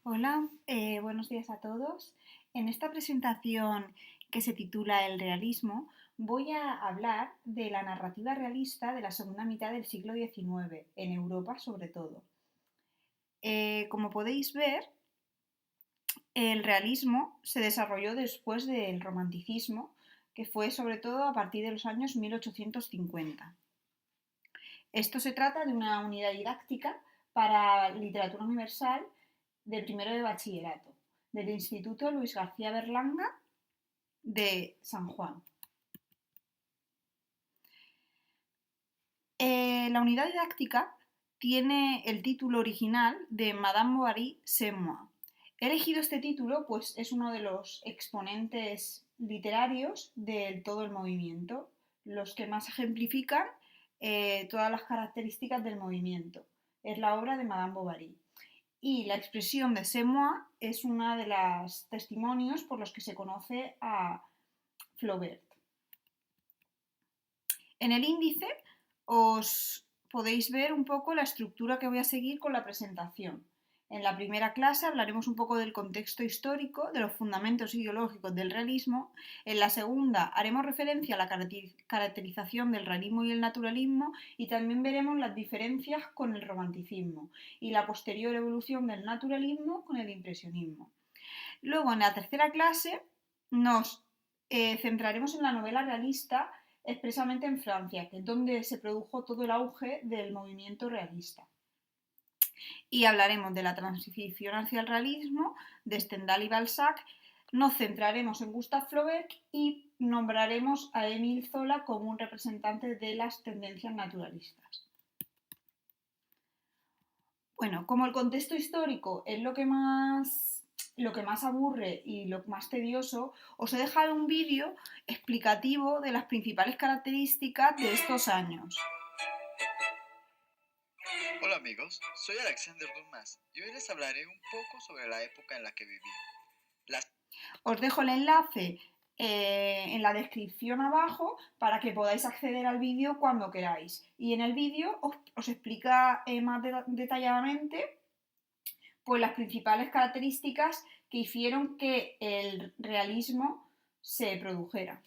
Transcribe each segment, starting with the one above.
Hola, buenos días a todos. En esta presentación que se titula El realismo, voy a hablar de la narrativa realista de la segunda mitad del siglo XIX, en Europa sobre todo. Como podéis ver, el realismo se desarrolló después del romanticismo, que fue sobre todo a partir de los años 1850. Esto se trata de una unidad didáctica para literatura universal de primero de bachillerato, del Instituto Luis García Berlanga de San Juan. La unidad didáctica tiene el título original de Madame Bovary c'est moi. He elegido este título pues es uno de los exponentes literarios de todo el movimiento, los que más ejemplifican todas las características del movimiento. Es la obra de Madame Bovary. Y la expresión de c'est moi es uno de los testimonios por los que se conoce a Flaubert. En el índice os podéis ver un poco la estructura que voy a seguir con la presentación. En la primera clase hablaremos un poco del contexto histórico, de los fundamentos ideológicos del realismo. En la segunda haremos referencia a la caracterización del realismo y el naturalismo y también veremos las diferencias con el romanticismo y la posterior evolución del naturalismo con el impresionismo. Luego, en la tercera clase, nos centraremos en la novela realista, expresamente en Francia, que es donde se produjo todo el auge del movimiento realista. Y hablaremos de la transición hacia el realismo, de Stendhal y Balzac. Nos centraremos en Gustave Flaubert y nombraremos a Émile Zola como un representante de las tendencias naturalistas. Bueno, como el contexto histórico es lo que más aburre y lo más tedioso, os he dejado un vídeo explicativo de las principales características de estos años. Hola amigos, soy Alexander Dumas y hoy les hablaré un poco sobre la época en la que viví. Os dejo el enlace en la descripción abajo para que podáis acceder al vídeo cuando queráis. Y en el vídeo os explica más detalladamente pues, las principales características que hicieron que el realismo se produjera.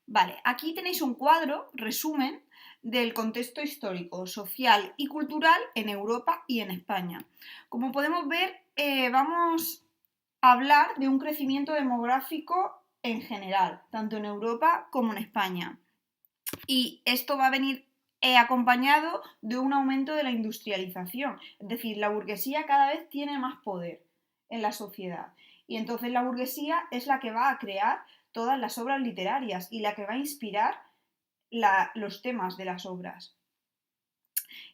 Vale, aquí tenéis un cuadro, resumen, del contexto histórico, social y cultural en Europa y en España. Como podemos ver, vamos a hablar de un crecimiento demográfico en general, tanto en Europa como en España. Y esto va a venir acompañado de un aumento de la industrialización, es decir, la burguesía cada vez tiene más poder en la sociedad. Y entonces la burguesía es la que va a crear todas las obras literarias y la que va a inspirar los temas de las obras.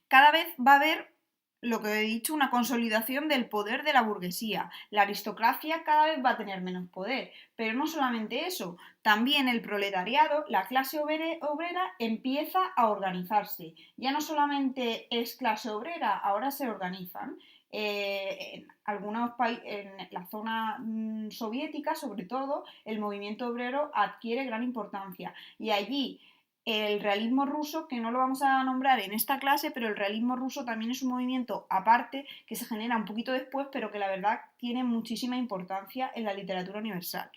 Cada vez va a haber, lo que he dicho, una consolidación del poder de la burguesía. La aristocracia cada vez va a tener menos poder, pero no solamente eso, también el proletariado, la clase obrera empieza a organizarse. Ya no solamente es clase obrera, ahora se organizan. En algunos países, en la zona soviética, sobre todo, el movimiento obrero adquiere gran importancia y allí el realismo ruso, que no lo vamos a nombrar en esta clase, pero el realismo ruso también es un movimiento aparte que se genera un poquito después, pero que la verdad tiene muchísima importancia en la literatura universal.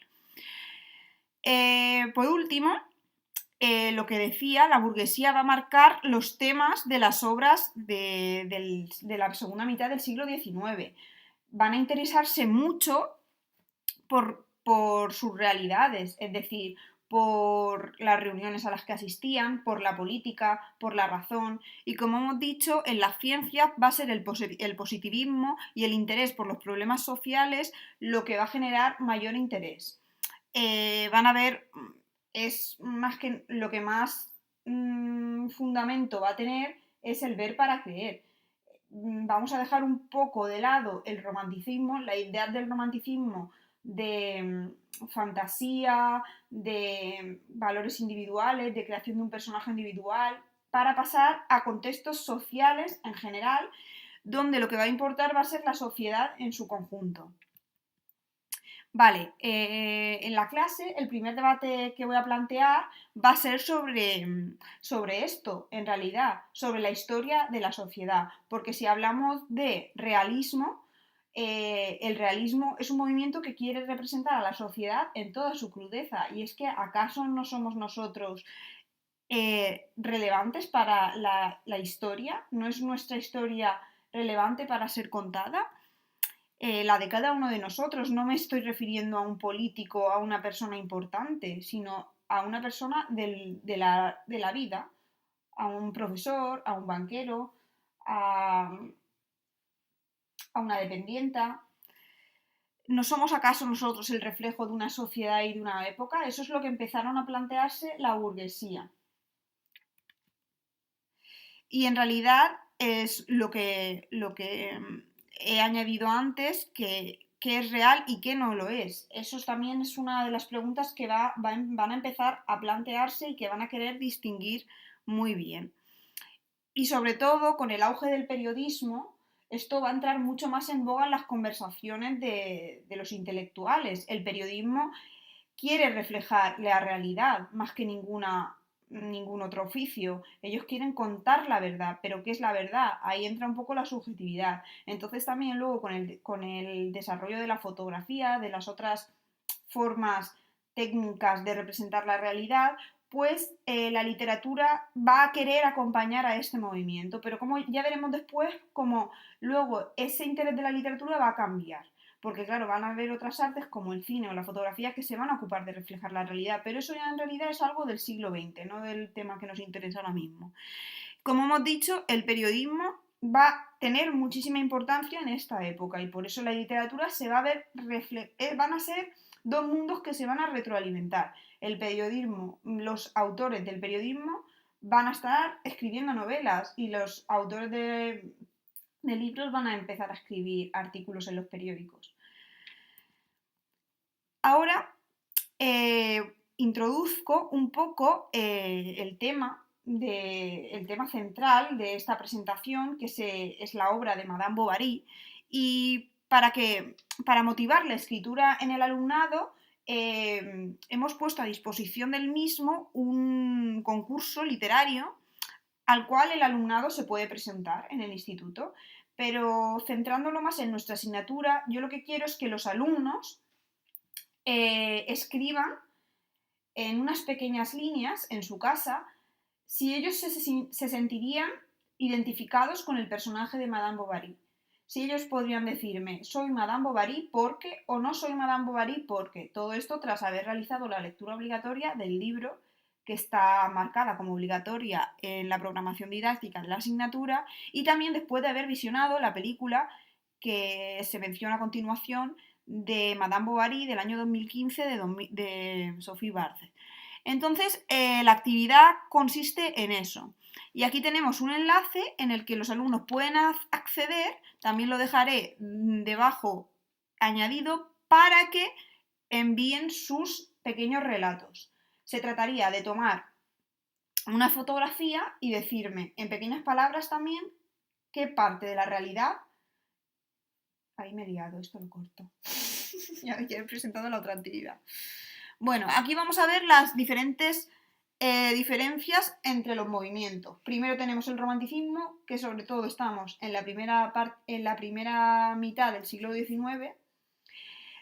Por último, lo que decía, la burguesía va a marcar los temas de las obras de la segunda mitad del siglo XIX. Van a interesarse mucho por sus realidades, es decir, por las reuniones a las que asistían, por la política, por la razón y, como hemos dicho, en las ciencias va a ser el positivismo y el interés por los problemas sociales lo que va a generar mayor interés. Van a ver, es más que lo que más fundamento va a tener es el ver para creer. Vamos a dejar un poco de lado el romanticismo, la idea del romanticismo de fantasía, de valores individuales, de creación de un personaje individual, para pasar a contextos sociales en general, donde lo que va a importar va a ser la sociedad en su conjunto. Vale, en la clase el primer debate que voy a plantear va a ser sobre esto, en realidad, sobre la historia de la sociedad, porque si hablamos de realismo, el realismo es un movimiento que quiere representar a la sociedad en toda su crudeza, y es que ¿acaso no somos nosotros relevantes para la historia? ¿No es nuestra historia relevante para ser contada? La de cada uno de nosotros. No me estoy refiriendo a un político, a una persona importante, sino a una persona de la vida, a un profesor, a un banquero, a, a una dependienta. ¿No somos acaso nosotros el reflejo de una sociedad y de una época? Eso es lo que empezaron a plantearse la burguesía. Y en realidad es lo que he añadido antes, que es real y que no lo es. Eso también es una de las preguntas que van a empezar a plantearse y que van a querer distinguir muy bien. Y sobre todo, con el auge del periodismo, esto va a entrar mucho más en boga en las conversaciones de los intelectuales. El periodismo quiere reflejar la realidad más que ningún otro oficio. Ellos quieren contar la verdad, pero ¿qué es la verdad? Ahí entra un poco la subjetividad. Entonces también luego con el desarrollo de la fotografía, de las otras formas técnicas de representar la realidad, pues la literatura va a querer acompañar a este movimiento, pero como ya veremos después, como luego ese interés de la literatura va a cambiar, porque claro, van a haber otras artes como el cine o la fotografía que se van a ocupar de reflejar la realidad, pero eso ya en realidad es algo del siglo XX, no del tema que nos interesa ahora mismo. Como hemos dicho, el periodismo va a tener muchísima importancia en esta época y por eso la literatura se va a ver van a ser dos mundos que se van a retroalimentar. El periodismo, los autores del periodismo van a estar escribiendo novelas y los autores de libros van a empezar a escribir artículos en los periódicos. Ahora introduzco un poco el tema central de esta presentación, que es la obra de Madame Bovary, y para motivar la escritura en el alumnado, hemos puesto a disposición del mismo un concurso literario al cual el alumnado se puede presentar en el instituto. Pero centrándolo más en nuestra asignatura, yo lo que quiero es que los alumnos escriban en unas pequeñas líneas en su casa si ellos se sentirían identificados con el personaje de Madame Bovary. Si ellos podrían decirme, soy Madame Bovary porque, o no soy Madame Bovary porque. Todo esto tras haber realizado la lectura obligatoria del libro, que está marcada como obligatoria en la programación didáctica de la asignatura, y también después de haber visionado la película que se menciona a continuación de Madame Bovary del año 2015 de Sophie Barthes. Entonces, la actividad consiste en eso. Y aquí tenemos un enlace en el que los alumnos pueden acceder, también lo dejaré debajo añadido, para que envíen sus pequeños relatos. Se trataría de tomar una fotografía y decirme en pequeñas palabras también qué parte de la realidad. Ahí me he liado, esto lo corto. Ya he presentado la otra actividad. Bueno, aquí vamos a ver las diferentes diferencias entre los movimientos. Primero tenemos el romanticismo, que sobre todo estamos en la primera mitad del siglo XIX.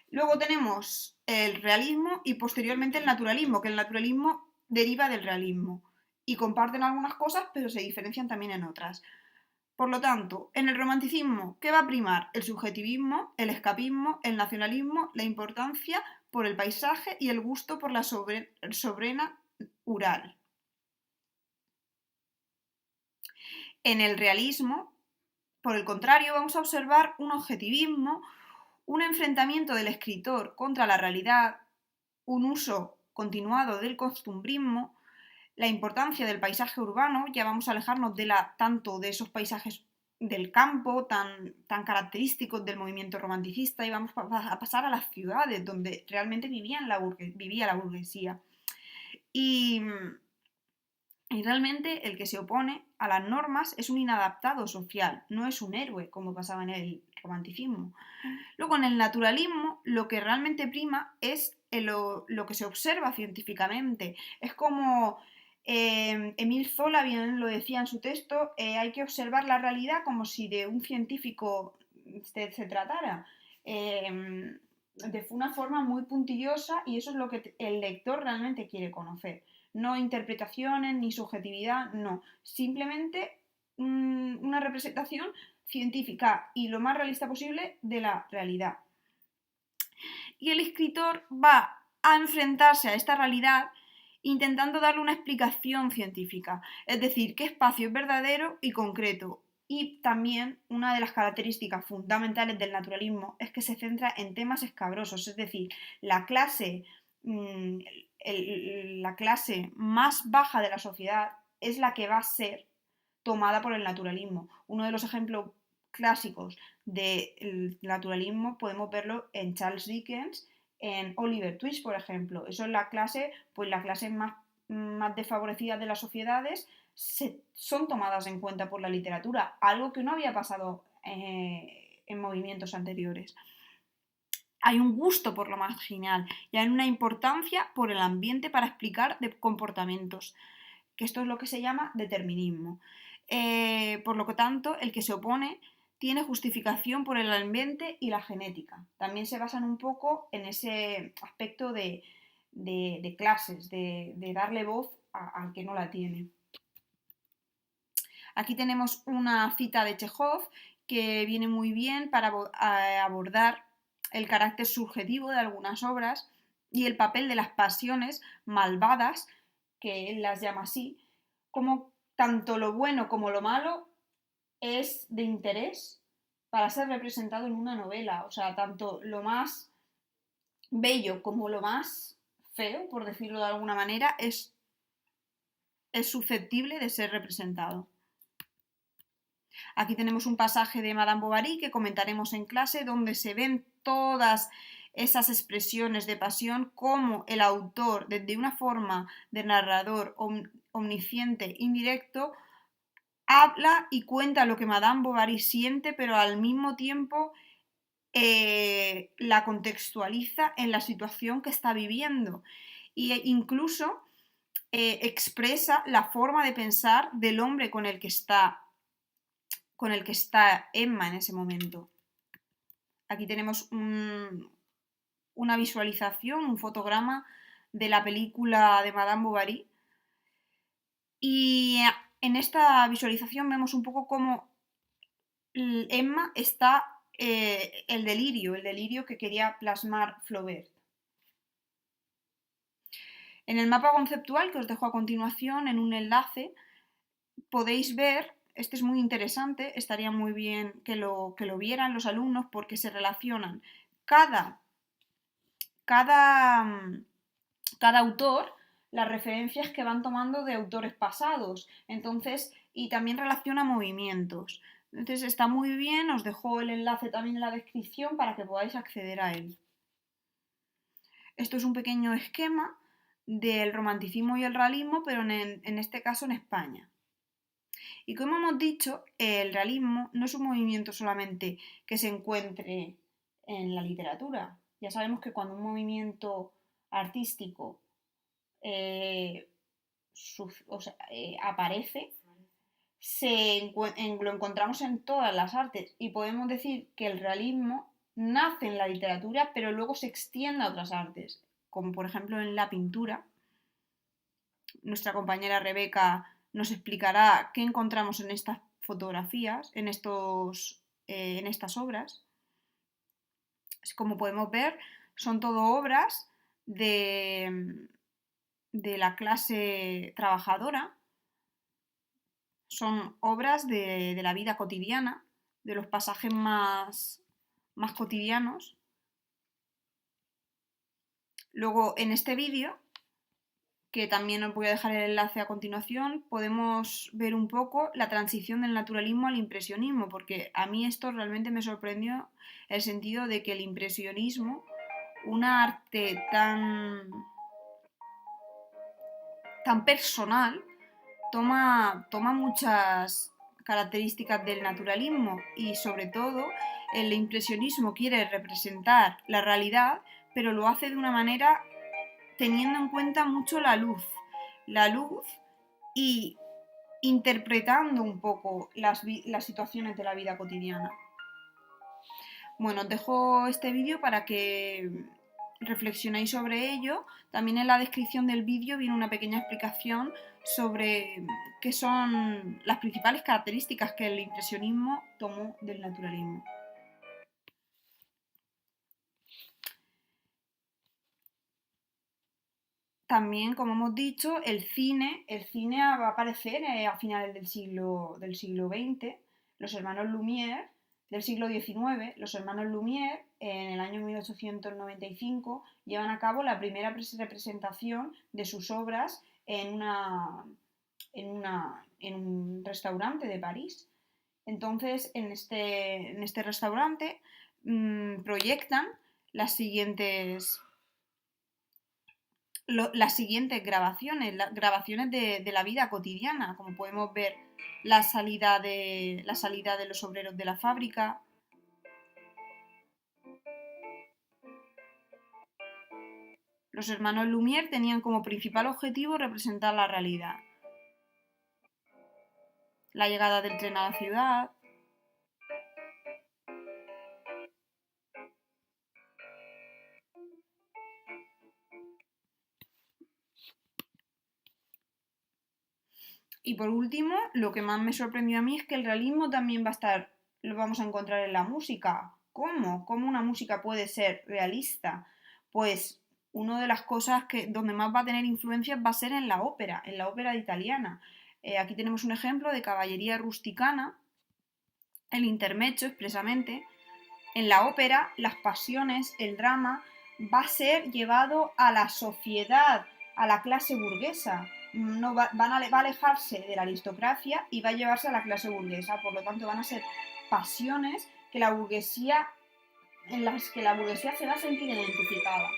Luego tenemos el realismo y posteriormente el naturalismo, que el naturalismo deriva del realismo y comparten algunas cosas, pero se diferencian también en otras. Por lo tanto, en el romanticismo, ¿qué va a primar? El subjetivismo, el escapismo, el nacionalismo, la importancia por el paisaje y el gusto por la sobrena ural. En el realismo, por el contrario, vamos a observar un objetivismo, un enfrentamiento del escritor contra la realidad, un uso continuado del costumbrismo, la importancia del paisaje urbano. Ya vamos a alejarnos tanto de esos paisajes del campo tan característicos del movimiento romanticista y vamos a pasar a las ciudades donde realmente vivía la burguesía. Y Y realmente el que se opone a las normas es un inadaptado social, no es un héroe, como pasaba en el romanticismo. Luego, en el naturalismo, lo que realmente prima es lo que se observa científicamente. Es como Émile Zola bien lo decía en su texto, hay que observar la realidad como si de un científico se tratara. De una forma muy puntillosa, y eso es lo que el lector realmente quiere conocer. No interpretaciones ni subjetividad, no. Simplemente una representación científica y lo más realista posible de la realidad. Y el escritor va a enfrentarse a esta realidad intentando darle una explicación científica, es decir, qué espacio es verdadero y concreto. Y también una de las características fundamentales del naturalismo es que se centra en temas escabrosos, es decir, la clase, la clase más baja de la sociedad es la que va a ser tomada por el naturalismo. Uno de los ejemplos clásicos del naturalismo podemos verlo en Charles Dickens, en Oliver Twist, por ejemplo. Eso es la clase, pues la clase más desfavorecida de las sociedades son tomadas en cuenta por la literatura, algo que no había pasado en movimientos anteriores. Hay un gusto por lo marginal y hay una importancia por el ambiente para explicar comportamientos, que esto es lo que se llama determinismo. Por lo que tanto, el que se opone tiene justificación por el ambiente y la genética. También se basan un poco en ese aspecto de clases, de darle voz al que no la tiene. Aquí tenemos una cita de Chekhov que viene muy bien para abordar el carácter subjetivo de algunas obras y el papel de las pasiones malvadas, que él las llama así, como tanto lo bueno como lo malo es de interés para ser representado en una novela. O sea, tanto lo más bello como lo más feo, por decirlo de alguna manera, es susceptible de ser representado. Aquí tenemos un pasaje de Madame Bovary que comentaremos en clase, donde se ven todas esas expresiones de pasión, como el autor, desde una forma de narrador omnisciente indirecto, habla y cuenta lo que Madame Bovary siente, pero al mismo tiempo la contextualiza en la situación que está viviendo. E incluso expresa la forma de pensar del hombre con el que está Emma en ese momento. Aquí tenemos una visualización, un fotograma de la película de Madame Bovary. Y en esta visualización vemos un poco cómo Emma está el delirio que quería plasmar Flaubert. En el mapa conceptual que os dejo a continuación en un enlace podéis ver, este es muy interesante, estaría muy bien que lo vieran los alumnos porque se relacionan cada autor, las referencias que van tomando de autores pasados, entonces, y también relaciona movimientos. Entonces está muy bien, os dejo el enlace también en la descripción para que podáis acceder a él. Esto es un pequeño esquema del romanticismo y el realismo, pero en este caso en España. Y como hemos dicho, el realismo no es un movimiento solamente que se encuentre en la literatura. Ya sabemos que cuando un movimiento artístico aparece, lo encontramos en todas las artes y podemos decir que el realismo nace en la literatura pero luego se extiende a otras artes, como por ejemplo en la pintura. Nuestra compañera Rebeca nos explicará qué encontramos en estas fotografías, en estas obras. Como podemos ver, son todo obras de la clase trabajadora, son obras de la vida cotidiana, de los pasajes más cotidianos. Luego, en este vídeo, que también os voy a dejar el enlace a continuación, podemos ver un poco la transición del naturalismo al impresionismo, porque a mí esto realmente me sorprendió, el sentido de que el impresionismo, un arte tan personal, toma muchas características del naturalismo y sobre todo el impresionismo quiere representar la realidad, pero lo hace de una manera teniendo en cuenta mucho la luz y interpretando un poco las situaciones de la vida cotidiana. Bueno, os dejo este vídeo para que reflexionéis sobre ello. También en la descripción del vídeo viene una pequeña explicación sobre qué son las principales características que el impresionismo tomó del naturalismo. También, como hemos dicho, el cine va a aparecer a finales del siglo XX. Los hermanos Lumière, del siglo XIX, los hermanos Lumière, en el año 1895, llevan a cabo la primera representación de sus obras en un restaurante de París. Entonces, en este restaurante proyectan las siguientes grabaciones, de la vida cotidiana, como podemos ver la salida de los obreros de la fábrica. Los hermanos Lumière tenían como principal objetivo representar la realidad. La llegada del tren a la ciudad. Y por último, lo que más me sorprendió a mí es que el realismo también lo vamos a encontrar en la música. ¿Cómo? ¿Cómo una música puede ser realista? Pues una de las cosas donde más va a tener influencias va a ser en la ópera italiana. Aquí tenemos un ejemplo de caballería rusticana, el intermezzo expresamente. En la ópera, las pasiones, el drama, va a ser llevado a la sociedad, a la clase burguesa. No va a alejarse de la aristocracia y va a llevarse a la clase burguesa. Por lo tanto, van a ser pasiones en las que la burguesía se va a sentir identificada.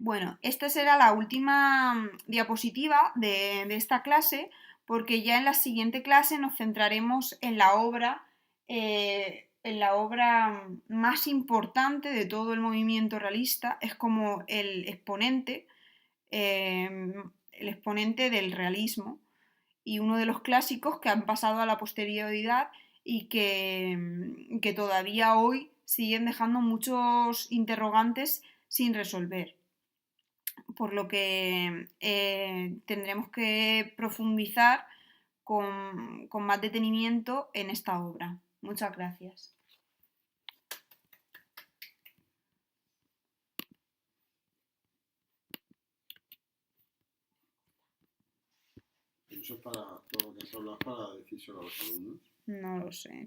Bueno, esta será la última diapositiva de esta clase, porque ya en la siguiente clase nos centraremos en la obra más importante de todo el movimiento realista. Es como el exponente del realismo y uno de los clásicos que han pasado a la posterioridad y que todavía hoy siguen dejando muchos interrogantes sin resolver. Por lo que tendremos que profundizar con más detenimiento en esta obra. Muchas gracias. Eso es para todo lo que has hablado, para decírselo a los alumnos. No lo sé.